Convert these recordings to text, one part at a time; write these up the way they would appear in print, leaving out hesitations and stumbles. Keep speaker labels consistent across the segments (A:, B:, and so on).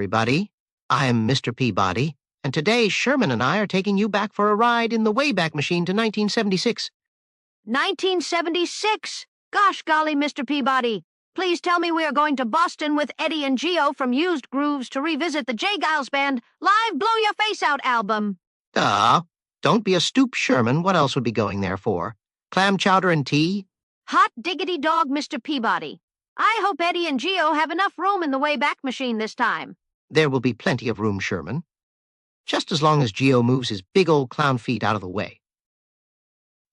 A: everybody. I'm Mr. Peabody, and today Sherman and I are taking you back for a ride in the Wayback Machine to 1976.
B: 1976? Gosh golly, Mr. Peabody. Please tell me we are going to Boston with Eddie and Geo from Used Grooves to revisit the Geils Band live Blow Your Face Out album.
A: Don't be a stoop, Sherman. What else would be going there for? Clam chowder and tea?
B: Hot diggity dog, Mr. Peabody. I hope Eddie and Geo have enough room in the Wayback Machine this time.
A: There will be plenty of room, Sherman. Just as long as Geo moves his big old clown feet out of the way.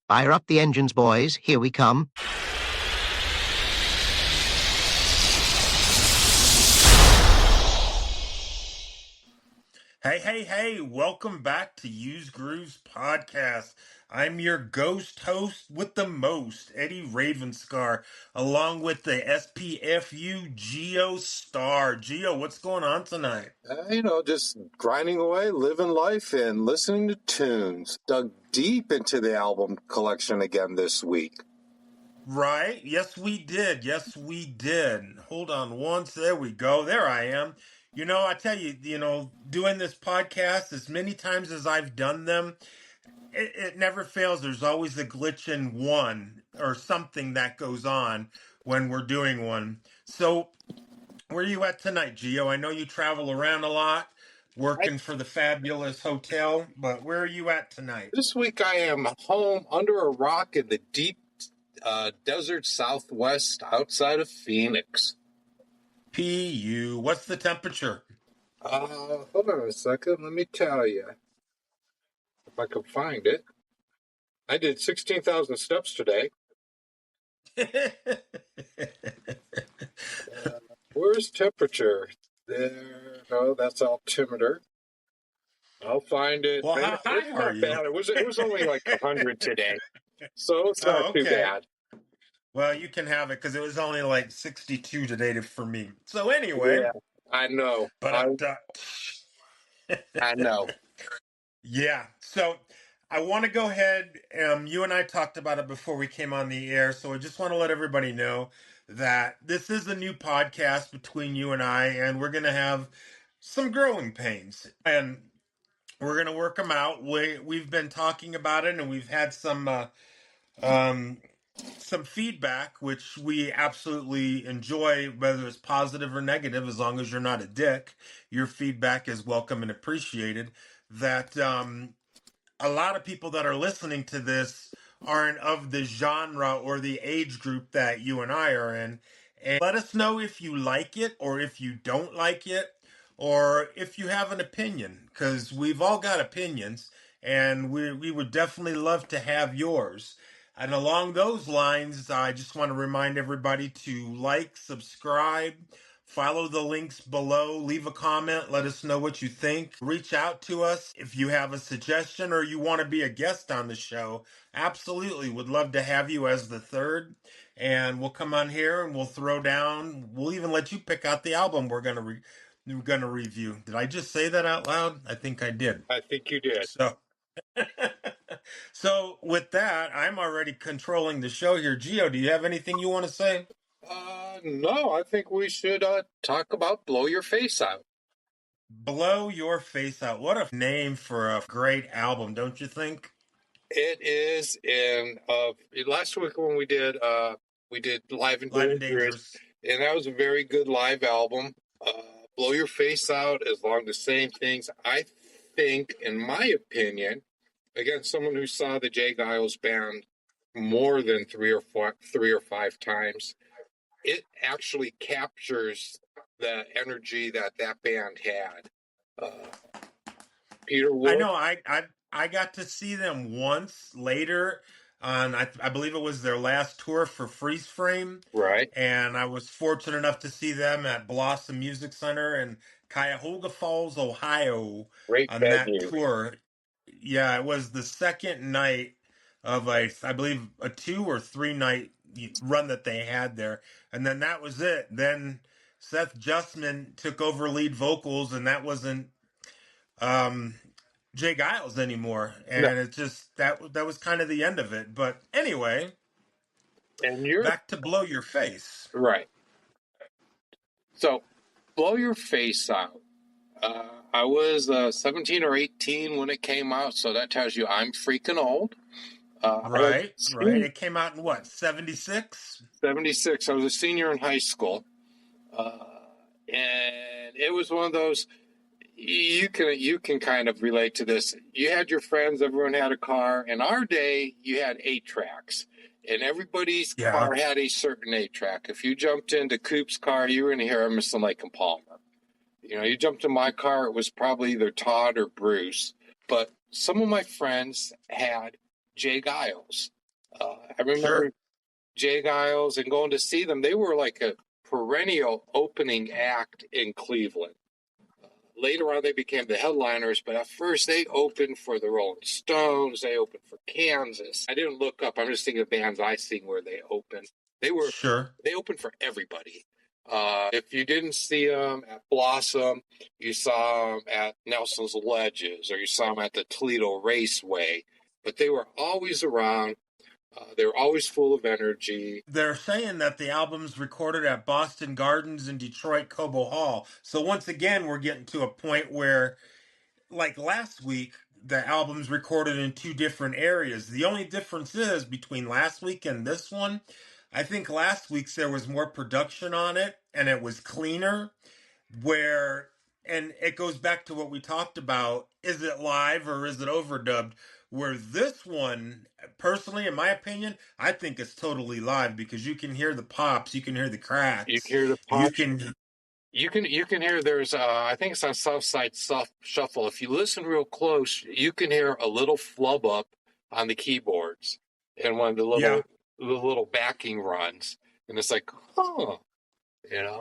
A: Fire up the engines, boys. Here we come.
C: Hey, welcome back to Used Grooves Podcast. I'm your ghost host with the most, Eddie Ravenscar, along with the SPFU Geo Star. Geo, what's going on tonight?
D: Just grinding away, living life, and listening to tunes. Dug deep into the album collection again this week.
C: Right? Yes, we did. Hold on once. There we go. There I am. I tell you, doing this podcast as many times as I've done them, it never fails. There's always a glitch in one or something that goes on when we're doing one. So, where are you at tonight, Gio? I know you travel around a lot, working for the fabulous hotel, but where are you at tonight?
D: This week I am home under a rock in the deep desert southwest outside of Phoenix.
C: PU. What's the temperature?
D: Hold on a second. Let me tell you. If I can find it. I did 16,000 steps today. Where's temperature? There. No, that's altimeter. I'll find it.
C: Well, how high are you?
D: Bad. It was only like 100 today. So it's not too bad.
C: Well, you can have it because it was only like 62 today for me. So anyway.
D: Yeah, I know.
C: But
D: I know.
C: Yeah. So I want to go ahead. You and I talked about it before we came on the air. So I just want to let everybody know that this is a new podcast between you and I, and we're going to have some growing pains. And we're going to work them out. We've been talking about it, and we've had some feedback, which we absolutely enjoy, whether it's positive or negative, as long as you're not a dick. Your feedback is welcome and appreciated. That a lot of people that are listening to this aren't of the genre or the age group that you and I are in. And let us know if you like it or if you don't like it or if you have an opinion, because we've all got opinions and we would definitely love to have yours. And along those lines, I just want to remind everybody to like, subscribe, follow the links below, leave a comment, let us know what you think. Reach out to us if you have a suggestion or you want to be a guest on the show. Absolutely, would love to have you as the third. And we'll come on here and we'll throw down. We'll even let you pick out the album we're gonna review. Did I just say that out loud? I think I did.
D: I think you did.
C: So with that, I'm already controlling the show here. Gio, do you have anything you want to say?
D: No, I think we should talk about Blow Your Face Out.
C: Blow Your Face Out. What a name for a great album, don't you think?
D: It is. In last week when we did Live and Dangerous, and that was a very good live album. Blow Your Face Out is along the same things. I think, in my opinion, again, someone who saw the Geils band more than three or five times, it actually captures the energy that band had. Peter Wolf.
C: I know. I got to see them once later on, I believe it was their last tour for Freeze Frame.
D: Right.
C: And I was fortunate enough to see them at Blossom Music Center in Cuyahoga Falls, Ohio.
D: Great
C: on
D: venue.
C: That tour. Yeah, it was the second night of I believe a 2 or 3 night run that they had there. And then that was it. Then Seth Justman took over lead vocals, and that wasn't Jay Geils anymore. And It just that was kind of the end of it. But anyway,
D: and you're
C: back to Blow Your Face.
D: Right. So, Blow Your Face Out I was 17 or 18 when it came out, so that tells you I'm freaking old.
C: Right. It came out in what, 76?
D: 76. I was a senior in high school. And it was one of those, you can kind of relate to this. You had your friends, everyone had a car. In our day, you had 8-tracks. And everybody's car had a certain 8-track. If you jumped into Coop's car, you were going to hear Emerson, Lake and Palmer. You jumped in my car, it was probably either Todd or Bruce. But some of my friends had Jay Geils. I remember Jay Geils and going to see them. They were like a perennial opening act in Cleveland. Later on, they became the headliners, but at first they opened for the Rolling Stones. They opened for Kansas. I didn't look up. I'm just thinking of bands I seen where they opened. They opened for everybody. If you didn't see them at Blossom, you saw them at Nelson's Ledges, or you saw them at the Toledo Raceway. But they were always around. They were always full of energy.
C: They're saying that the album's recorded at Boston Gardens and Detroit Cobo Hall. So once again, we're getting to a point where, like last week, the album's recorded in 2 different areas. The only difference is between last week and this one, I think last week's there was more production on it and it was cleaner, and it goes back to what we talked about. Is it live or is it overdubbed? Where this one, personally, in my opinion, I think it's totally live because you can hear the pops, you can hear the cracks.
D: You can hear the pops. You can hear there's, I think it's on Southside Shuffle. If you listen real close, you can hear a little flub up on the keyboards and one of the little backing runs. And it's like, huh.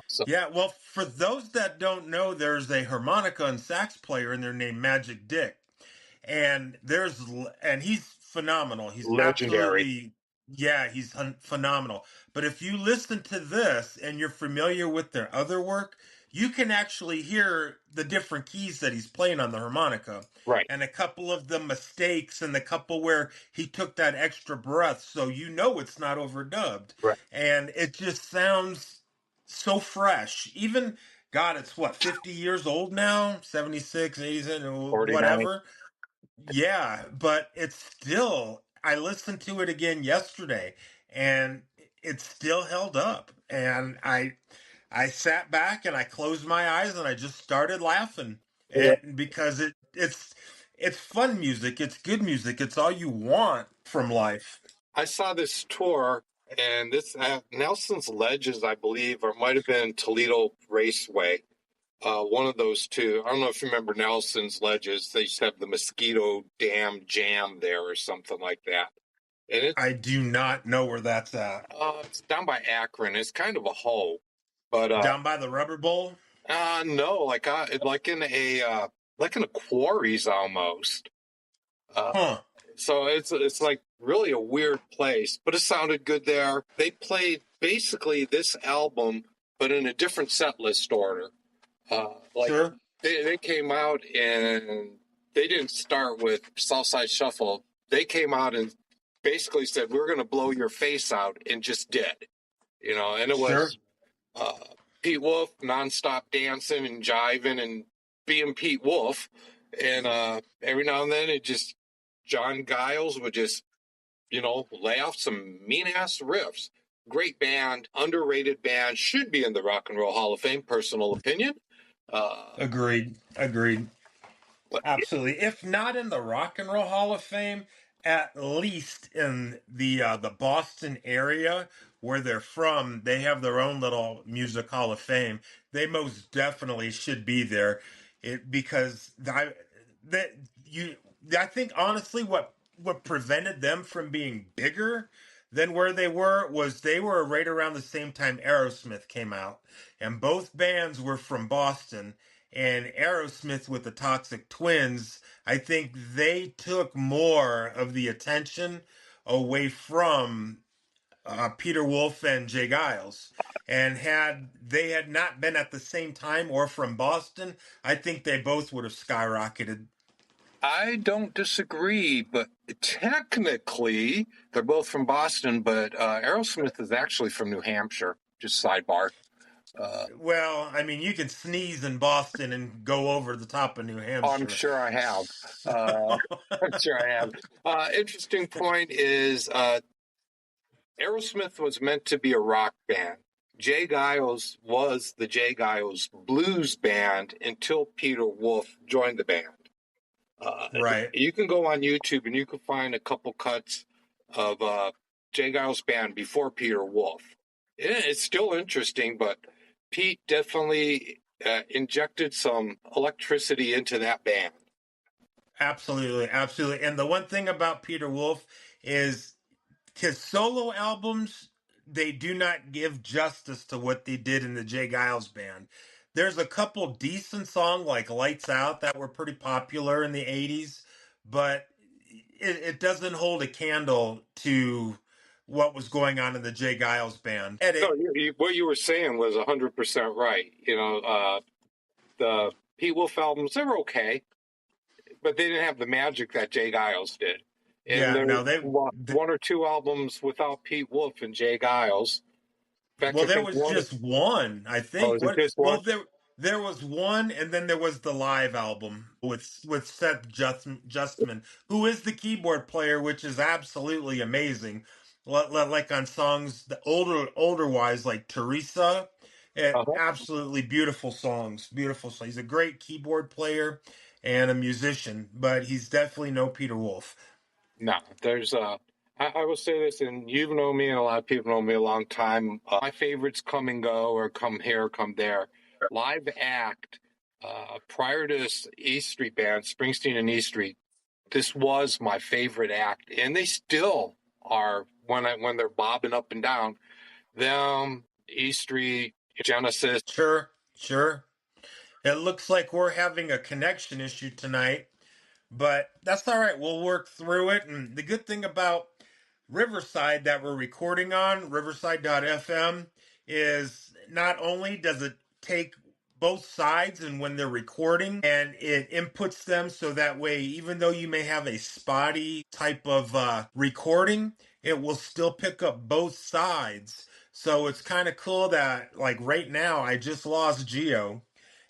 D: So.
C: Yeah, well, for those that don't know, there's a harmonica and sax player in there named Magic Dick. And he's phenomenal. He's
D: legendary.
C: He's phenomenal. But if you listen to this and you're familiar with their other work, you can actually hear the different keys that he's playing on the harmonica.
D: Right.
C: And a couple of the mistakes and the couple where he took that extra breath. So it's not overdubbed.
D: Right.
C: And it just sounds so fresh. Even, God, it's 50 years old now? 76, 87, whatever. Yeah, but it's still, I listened to it again yesterday and it still held up. And I sat back and I closed my eyes and I just started laughing. Because it's fun music, it's good music, it's all you want from life.
D: I saw this tour, and this Nelson's Ledges, I believe, or might have been Toledo Raceway. One of those two. I don't know if you remember Nelson's Ledges. They used to have the Mosquito Dam Jam there or something like that. And
C: I do not know where that's at.
D: It's down by Akron. It's kind of a hole. But
C: down by the Rubber Bowl?
D: No, like in a quarries almost. So it's like really a weird place, but it sounded good there. They played basically this album, but in a different set list order.
C: Sure.
D: They came out and they didn't start with Southside Shuffle. They came out and basically said, we're going to blow your face out, and just did. And it was Pete Wolf nonstop dancing and jiving and being Pete Wolf. And every now and then John Geils would just, lay off some mean-ass riffs. Great band, underrated band, should be in the Rock and Roll Hall of Fame, personal opinion.
C: Agreed. Absolutely. If not in the Rock and Roll Hall of Fame, at least in the Boston area where they're from, they have their own little music Hall of Fame. They most definitely should be there. Because I think honestly what prevented them from being bigger than where they were right around the same time Aerosmith came out. And both bands were from Boston. And Aerosmith with the Toxic Twins, I think they took more of the attention away from Peter Wolf and Jay Geils. And had they had not been at the same time or from Boston, I think they both would have skyrocketed.
D: I don't disagree, but technically they're both from Boston, but Aerosmith is actually from New Hampshire, just sidebar.
C: Well, I mean, you can sneeze in Boston and go over the top of New
D: I'm
C: Hampshire.
D: sure I have.
C: So-
D: I'm sure I have. Interesting point is Aerosmith was meant to be a rock band. Jay Giles was the Jay Giles blues band until Peter Wolf joined the band.
C: right.
D: You can go on YouTube and you can find a couple cuts of Jay Giles band before Peter Wolf. It's still interesting, but Pete definitely injected some electricity into that band.
C: Absolutely, absolutely. And the one thing about Peter Wolf is his solo albums, they do not give justice to what they did in the Jay Giles band. There's a couple decent songs like Lights Out that were pretty popular in the 80s, but it doesn't hold a candle to what was going on in the Jay Giles band.
D: No, what you were saying was 100% right. The Pete Wolf albums, they're okay, but they didn't have the magic that Jay Giles did. And
C: Yeah,
D: there's
C: no,
D: one or two albums without Pete Wolf and Jay Giles. In fact,
C: well,
D: I
C: there
D: think
C: was
D: one.
C: just one, I
D: Oh,
C: think.
D: is it
C: What?
D: just one?
C: Well, there was one, and then there was the live album with Seth Justman, who is the keyboard player, which is absolutely amazing. Like on songs the older wise, like Teresa,
D: Uh-huh.
C: absolutely beautiful songs, beautiful songs. He's a great keyboard player and a musician, but he's definitely no Peter Wolf.
D: No, there's I will say this, and you've known me, and a lot of people know me a long time. My favorites come and go, or come here, come there. Live act. Prior to this E Street band, Springsteen and E Street, this was my favorite act, and they still are when they're bobbing up and down. Them, E Street, Genesis.
C: Sure, sure. It looks like we're having a connection issue tonight. But that's all right. We'll work through it. And the good thing about Riverside that we're recording on, riverside.fm, is not only does it take both sides and when they're recording and it inputs them so that way even though you may have a spotty type of recording, it will still pick up both sides. So it's kind of cool that like right now I just lost Geo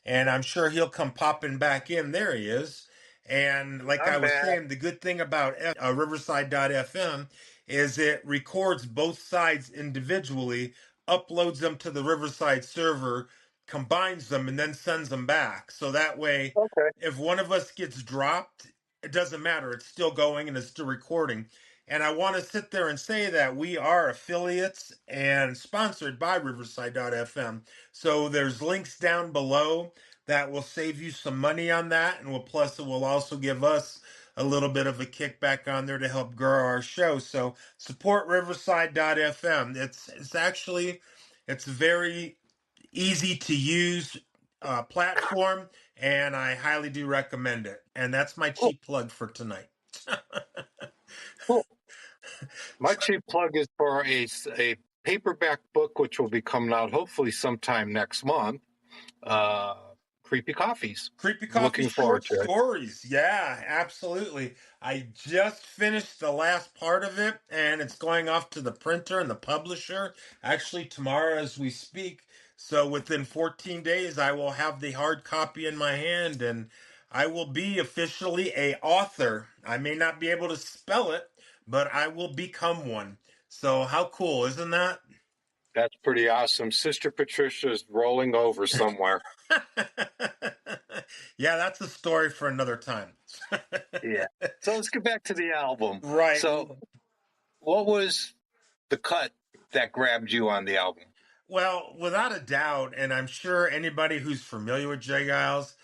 C: and I'm sure he'll come popping back in. There he is. And like I
D: I'm
C: was
D: back.
C: saying, the good thing about Riverside.fm is it records both sides individually, uploads them to the Riverside server, combines them, and then sends them back. So that way,
D: Okay.
C: if one of us gets dropped, it doesn't matter. It's still going and it's still recording. And I want to sit there and say that we are affiliates and sponsored by Riverside.fm. So there's links down below that will save you some money on that, and will plus it will also give us a little bit of a kickback on there to help grow our show. So support Riverside.fm. It's actually it's very easy to use platform, and I highly do recommend it. And that's my
D: Cool.
C: cheap plug for tonight.
D: Cool. My cheap plug is for a paperback book, which will be coming out hopefully sometime next month. Creepy Coffees.
C: Creepy Coffee
D: Looking forward
C: short
D: to it.
C: stories. Yeah, absolutely. I just finished the last part of it and it's going off to the printer and the publisher actually tomorrow as we speak. So within 14 days I will have the hard copy in my hand and I will be officially a author. I may not be able to spell it, but I will become one. So how cool, isn't that?
D: That's pretty awesome. Sister Patricia's rolling over somewhere.
C: Yeah, that's a story for another time.
D: Yeah. So let's get back to the album.
C: Right.
D: So, what was the cut that grabbed you on the album?
C: Well, without a doubt, and I'm sure anybody who's familiar with Jay Giles,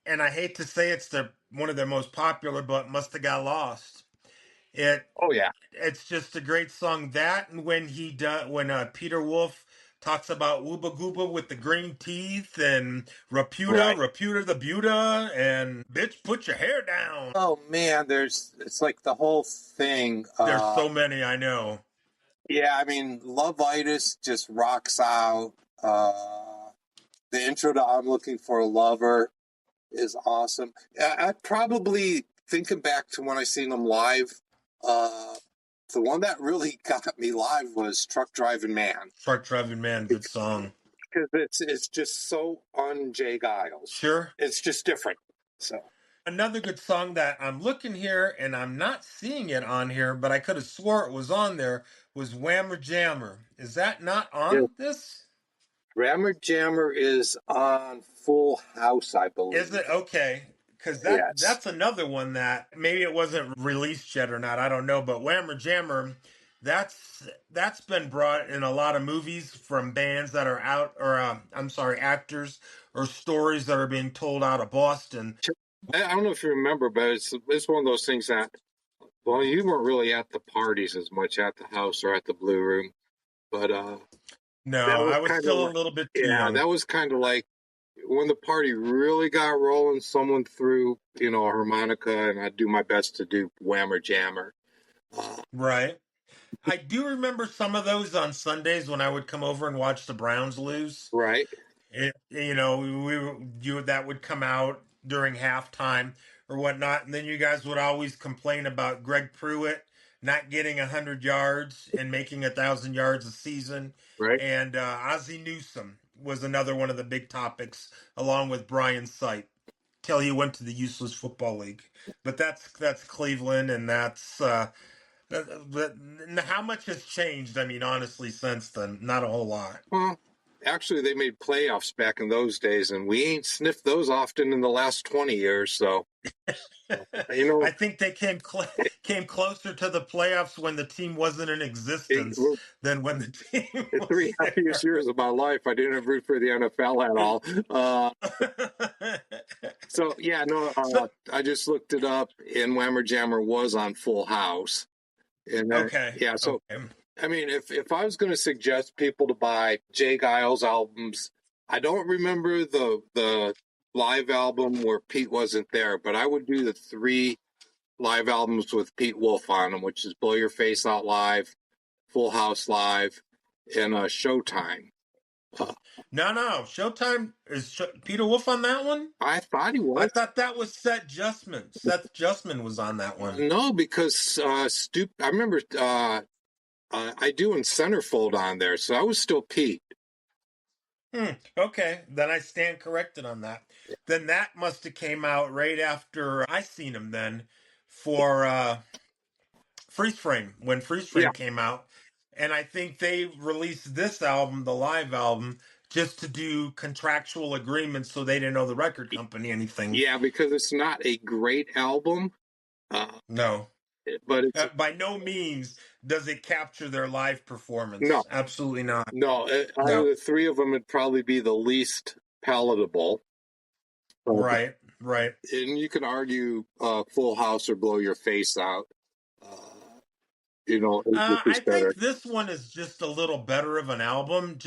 C: and I hate to say it's one of their most popular, but Must Have Got Lost. It
D: Oh yeah.
C: it's just a great song. That and when Peter Wolf talks about Wooba Gooba with the green teeth and
D: Right.
C: Reputa the Buta and bitch put your hair down.
D: Oh man, it's like the whole thing.
C: There's so many I know.
D: Yeah, I mean, Love-itis just rocks out. The intro to I'm Looking for a Lover is awesome. I probably, thinking back to when I seen them live, the one that really got me live was Truck Driving Man.
C: Truck Driving Man, good song.
D: because it's just so un-Jay Geils.
C: Sure.
D: It's just different. So
C: another good song that I'm looking here and I'm not seeing it on here, but I could have swore it was on there, was Whammer Jammer. Is that not on this?
D: Rammer Jammer is on Full House, I believe.
C: Is it? Okay. Because that's another one that maybe it wasn't released yet or not. I don't know. But Whammer Jammer, that's been brought in a lot of movies from bands that are out, or I'm sorry, actors or stories that are being told out of Boston.
D: I don't know if you remember, but it's one of those things that, well, you weren't really at the parties as much at the house or at the Blue Room, but
C: no, I was still a little bit too young.
D: That was kind of like when the party really got rolling. Someone threw, a harmonica, and I'd do my best to do Whammer Jammer.
C: Right. I do remember some of those on Sundays when I would come over and watch the Browns lose.
D: Right.
C: That would come out during halftime or whatnot, and then you guys would always complain about Greg Pruitt not getting 100 yards and making 1,000 yards a season.
D: Right.
C: And Ozzie Newsome was another one of the big topics, along with Brian Sight, till he went to the Useless Football League. But that's Cleveland, and that's how much has changed? I mean, honestly, since then, not a whole lot.
D: Well, actually, they made playoffs back in those days, and we ain't sniffed those often in the last 20 years. So,
C: I think they came closer to the playoffs when the team wasn't in existence than when the team was
D: 3 happiest years of my life. I didn't root for the NFL at all. I just looked it up, and Whammer Jammer was on Full House. And
C: okay.
D: Yeah, so... Okay. I mean, if I was going to suggest people to buy Jay Geils albums, I don't remember the live album where Pete wasn't there, but I would do the 3 live albums with Pete Wolf on them, which is Blow Your Face Out Live, Full House Live, and Showtime.
C: No, Showtime is Peter Wolf on that one?
D: I thought he was.
C: I thought that was Seth Justman. Seth Justman was on that one.
D: No, because I remember. I do in Centerfold on there, so I was still Pete.
C: Okay, then I stand corrected on that. Then that must have came out right after I seen him then for Freeze Frame, when Freeze Frame came out. And I think they released this album, the live album, just to do contractual agreements so they didn't owe the record company anything.
D: Yeah, because it's not a great album.
C: No.
D: But it's,
C: by no means does it capture their live performance.
D: No,
C: absolutely not.
D: No, out of the 3 of them, it'd probably be the least palatable.
C: Right.
D: And you can argue Full House or Blow Your Face Out.
C: I think this one is just a little better of an album.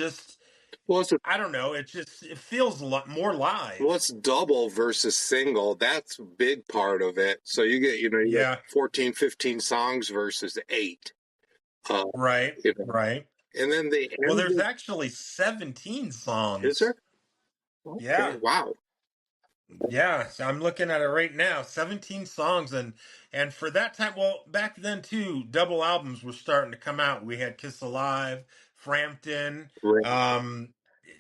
C: I don't know. It feels a lot more live.
D: Well, it's double versus single. That's a big part of it. So you get, 14, 15 songs versus 8.
C: Right.
D: And then
C: there's actually 17 songs.
D: Is there?
C: Okay. Yeah.
D: Wow.
C: Yeah, so I'm looking at it right now. 17 songs, and for that time, well, back then too, double albums were starting to come out. We had Kiss Alive, Frampton,
D: right.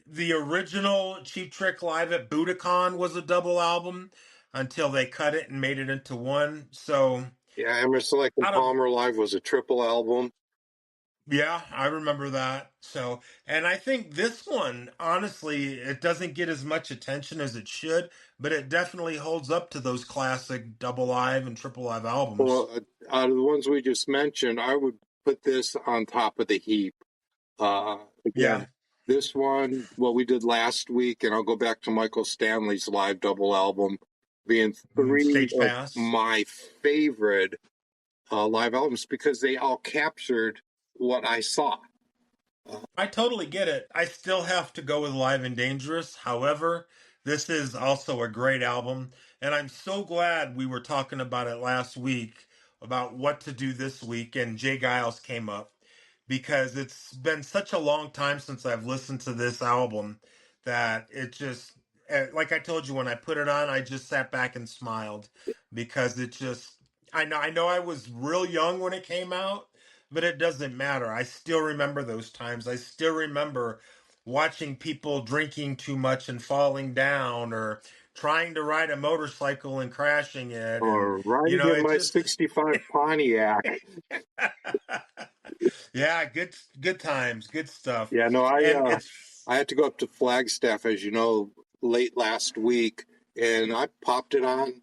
C: The original Cheap Trick Live at Budokan was a double album until they cut it and made it into one. So
D: yeah, Emerson Lake and Palmer Live was a triple album.
C: Yeah, I remember that. So, and I think this one, honestly, it doesn't get as much attention as it should, but it definitely holds up to those classic double live and triple live albums.
D: Well, out of the ones we just mentioned, I would put this on top of the heap. This one, what we did last week, and I'll go back to Michael Stanley's live double album, being 3 of my favorite live albums because they all captured what I saw.
C: I totally get it. I still have to go with Live and Dangerous. However, this is also a great album, and I'm so glad we were talking about it last week about what to do this week, and Jay Geils came up because it's been such a long time since I've listened to this album that it just, like I told you, when I put it on, I just sat back and smiled because it just, I know I was real young when it came out, but it doesn't matter. I still remember those times. I still remember watching people drinking too much and falling down, or trying to ride a motorcycle and crashing it, and
E: Or riding in
C: it
E: my
C: just
E: '65 Pontiac.
C: yeah, good times, good stuff.
E: Yeah, no,
C: And it's
E: I had to go up to Flagstaff, as you know, late last week, and I popped it on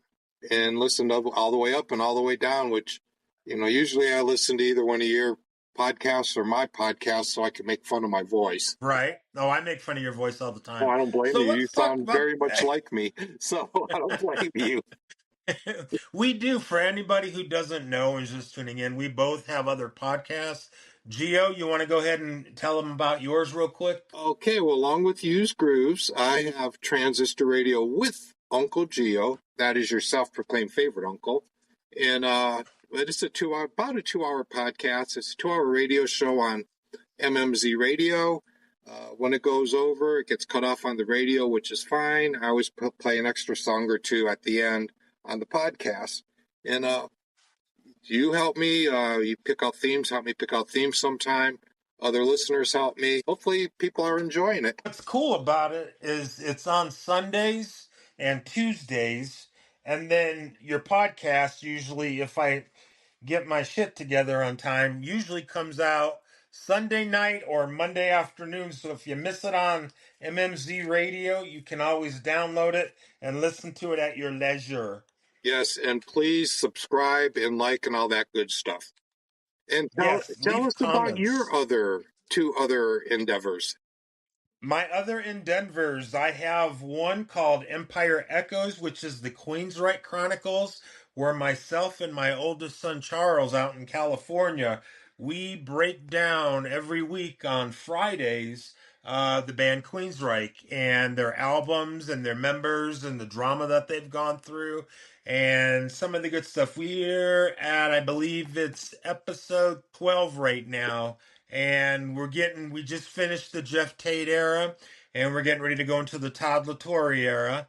E: and listened all the way up and all the way down, which, usually I listen to either one of your podcasts or my podcast so I can make fun of my voice.
C: right. Oh, I make fun of your voice all the
E: Oh,
C: time.
E: I don't blame
C: So
E: you. You
C: let's talk
E: sound
C: about
E: very much like me, so I don't blame you.
C: we do. For anybody who doesn't know and is just tuning in, we both have other podcasts. Geo, you want to go ahead and tell them about yours real quick?
E: Okay, well, along with Used Grooves, I have Transistor Radio with Uncle Geo. That is your self-proclaimed favorite uncle. And it's about a 2-hour podcast. It's a 2-hour radio show on MMZ Radio. When it goes over, it gets cut off on the radio, which is fine. I always play an extra song or two at the end on the podcast. And you help me. You pick out themes. Help me pick out themes sometime. Other listeners help me. Hopefully, people are enjoying it.
C: What's cool about it is it's on Sundays and Tuesdays, and then your podcast usually, if I get my shit together on time, usually comes out Sunday night or Monday afternoon. So if you miss it on MMZ Radio, you can always download it and listen to it at your leisure.
E: Yes, and please subscribe and like and all that good stuff. And tell us about your two other endeavors.
C: My other endeavors, I have one called Empire Echoes, which is the Queensryche Chronicles, where myself and my oldest son Charles out in California, we break down every week on Fridays the band Queensryche and their albums and their members and the drama that they've gone through and some of the good stuff. We're at, I believe it's episode 12 right now, and we just finished the Jeff Tate era, and we're getting ready to go into the Todd LaTorre era.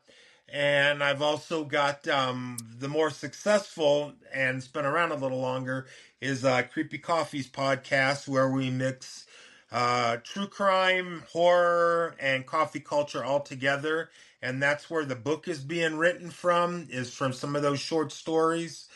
C: And I've also got the more successful, and it's been around a little longer, is Creepy Coffee's podcast, where we mix true crime, horror, and coffee culture all together. And that's where the book is being written from, is from some of those short stories.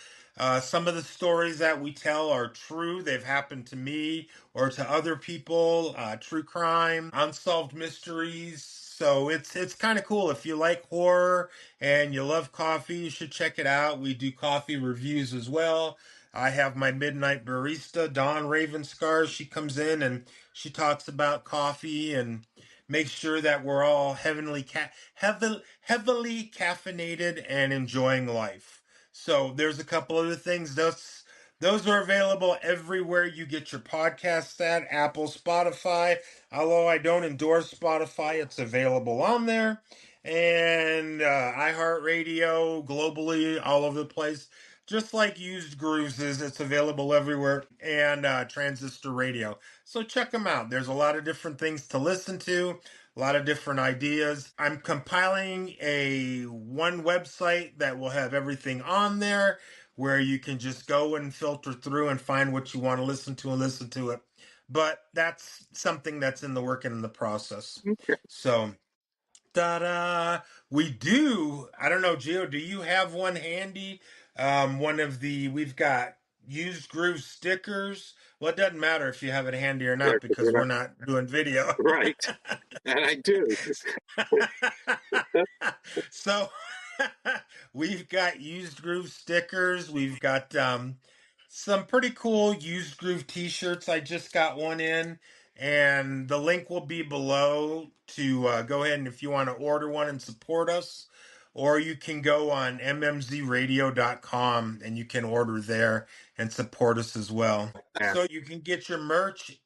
C: Some of the stories that we tell are true. They've happened to me or to other people. True crime, unsolved mysteries. So it's kind of cool. If you like horror and you love coffee, you should check it out. We do coffee reviews as well. I have my midnight barista, Dawn Ravenscar. She comes in and she talks about coffee and makes sure that we're all heavily caffeinated and enjoying life. So there's a couple other things. Those are available everywhere you get your podcasts at, Apple, Spotify. Although I don't endorse Spotify, it's available on there. And iHeartRadio, globally, all over the place. Just like Used Grooves is, it's available everywhere. And Transistor Radio. So check them out. There's a lot of different things to listen to, a lot of different ideas. I'm compiling one website that will have everything on there, where you can just go and filter through and find what you want to listen to and listen to it. But that's something that's in the work and in the process.
E: Okay.
C: So, ta-da! We do. I don't know, Gio, do you have one handy? We've got Used Groove stickers. Well, it doesn't matter if you have it handy or not, because we're not doing video.
E: Right. And I do.
C: So we've got Used Groove stickers. We've got some pretty cool Used Groove t-shirts. I just got one in, and the link will be below to go ahead and if you want to order one and support us, or you can go on mmzradio.com and you can order there and support us as well. So you can get your merch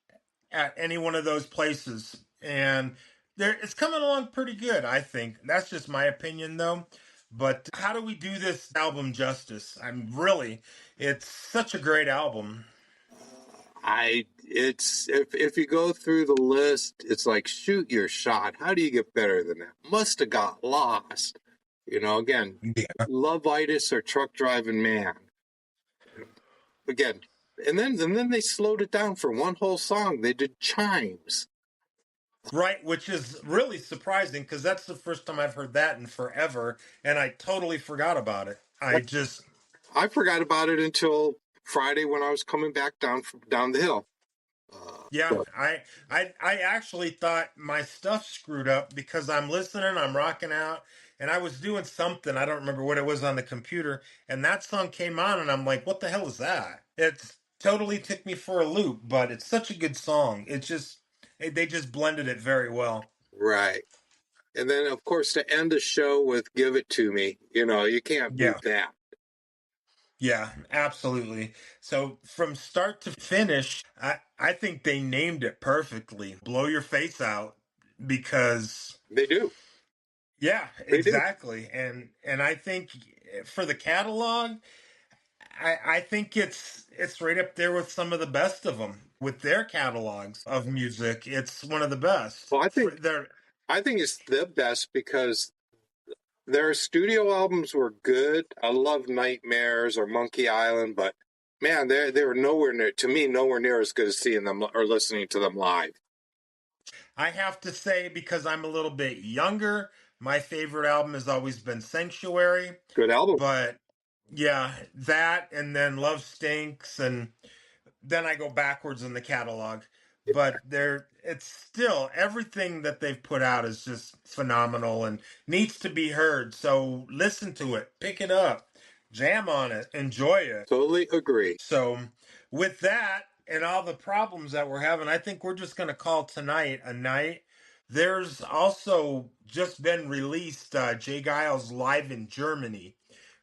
C: at any one of those places, and it's coming along pretty good, I think. That's just my opinion, though. But how do we do this album justice? It's such a great album.
E: If you go through the list, it's like shoot your shot. How do you get better than that? Must have got lost. Again, yeah. Love-itis or Truck Driving Man. Again, and then they slowed it down for one whole song. They did Chimes.
C: Right, which is really surprising because that's the first time I've heard that in forever, and I totally forgot about it.
E: I forgot about it until Friday when I was coming back down the hill.
C: Yeah,
E: So,
C: I actually thought my stuff screwed up because I'm listening, I'm rocking out, and I was doing something. I don't remember what it was on the computer, and that song came on, and I'm like, "What the hell is that?" It totally took me for a loop, but it's such a good song. They just blended it very well.
E: right. And then, of course, to end the show with "Give It to Me," you can't
C: Yeah.
E: beat that.
C: Yeah, absolutely. So from start to finish, I think they named it perfectly. Blow your face out because
E: They do.
C: yeah,
E: They do.
C: exactly. And I think for the catalog, I think it's right up there with some of the best of them. With their catalogs of music, it's one of the best.
E: Well,
C: Their
E: I think it's the best because their studio albums were good. I love Nightmares or Monkey Island, but man, they were nowhere near, to me, nowhere near as good as seeing them or listening to them live.
C: I have to say, because I'm a little bit younger, my favorite album has always been Sanctuary.
E: Good album.
C: But yeah, that and then Love Stinks, and then I go backwards in the catalog. But it's still everything that they've put out is just phenomenal and needs to be heard. So listen to it, pick it up, jam on it, enjoy it.
E: Totally agree.
C: So, with that and all the problems that we're having, I think we're just going to call tonight a night. There's also just been released Jay Geils live in Germany,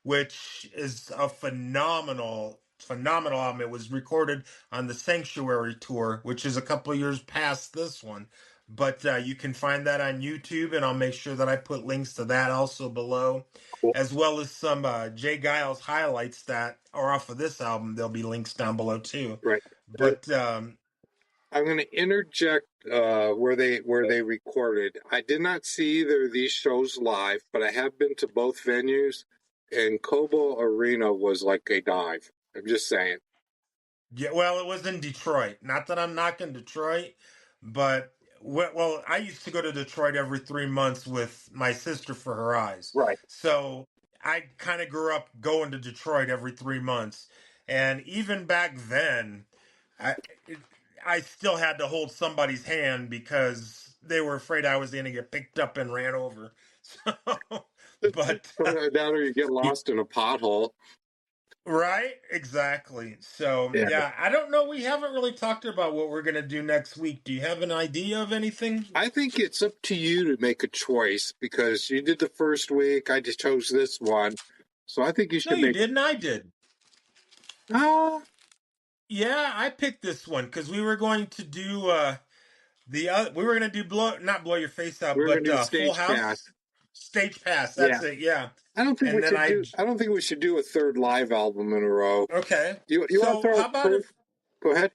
C: which is a phenomenal album. It was recorded on the Sanctuary tour, which is a couple of years past this one. But you can find that on YouTube, and I'll make sure that I put links to that also below,
E: Cool.
C: as well as some Jay Giles highlights that are off of this album. There'll be links down below too.
E: Right.
C: But
E: I'm going to interject where they recorded. I did not see either of these shows live, but I have been to both venues, and Cobo Arena was like a dive. I'm just saying.
C: yeah, well, it was in Detroit. Not that I'm knocking Detroit, but well, I used to go to Detroit every 3 months with my sister for her eyes.
E: Right.
C: So I kind of grew up going to Detroit every 3 months, and even back then, I I still had to hold somebody's hand because they were afraid I was going to get picked up and ran over. So, but
E: Down or you get lost in a pothole.
C: right, exactly. So yeah, I don't know. We haven't really talked about what we're going to do next week. Do you have an idea of anything?
E: I think it's up to you to make a choice because you did the first week. I just chose this one. So I think you should
C: No, you didn't. I did. Yeah, I picked this one because we were going to do we were going to do not blow your face out,
E: we're
C: but
E: gonna do
C: Full
E: Stage
C: House.
E: Pass.
C: Stage Pass. That's it. Yeah.
E: I don't think I don't think we should do a third live album in a row.
C: Okay.
E: You
C: So
E: want to throw
C: how about if
E: Go ahead.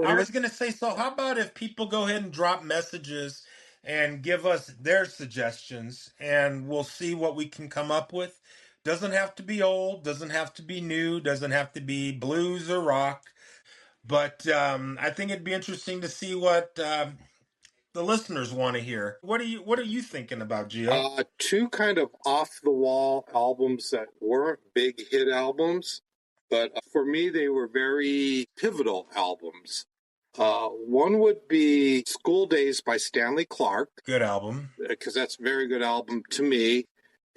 C: I was going to say, so how about if people go ahead and drop messages and give us their suggestions and we'll see what we can come up with? Doesn't have to be old, doesn't have to be new, doesn't have to be blues or rock. But I think it'd be interesting to see what the listeners want to hear. What are you thinking about, Gio?
E: Two kind of off the wall albums that weren't big hit albums, but for me they were very pivotal albums. One would be School Days by Stanley Clarke.
C: Good album.
E: Because that's a very good album to me.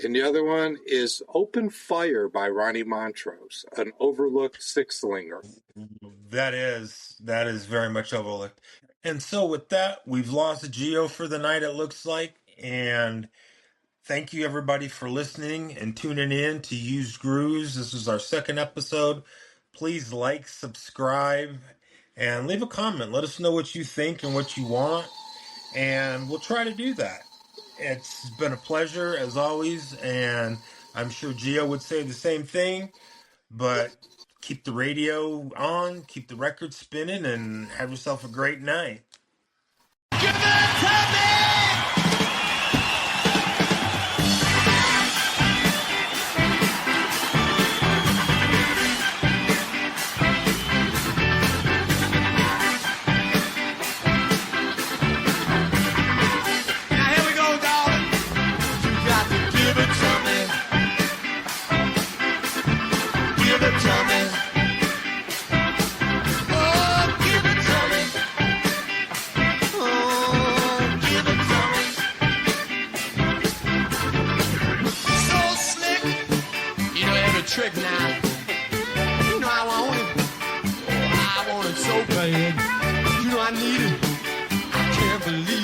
E: And the other one is Open Fire by Ronnie Montrose, an overlooked six-linger.
C: That is very much overlooked. And so with that, we've lost Gio for the night, it looks like. And thank you everybody for listening and tuning in to Used Grooves. This is our second episode. Please like, subscribe, and leave a comment. Let us know what you think and what you want. And we'll try to do that. It's been a pleasure as always, and I'm sure Gio would say the same thing, but keep the radio on, keep the record spinning, and have yourself a great night.
F: Give it to me! I need it. I can't believe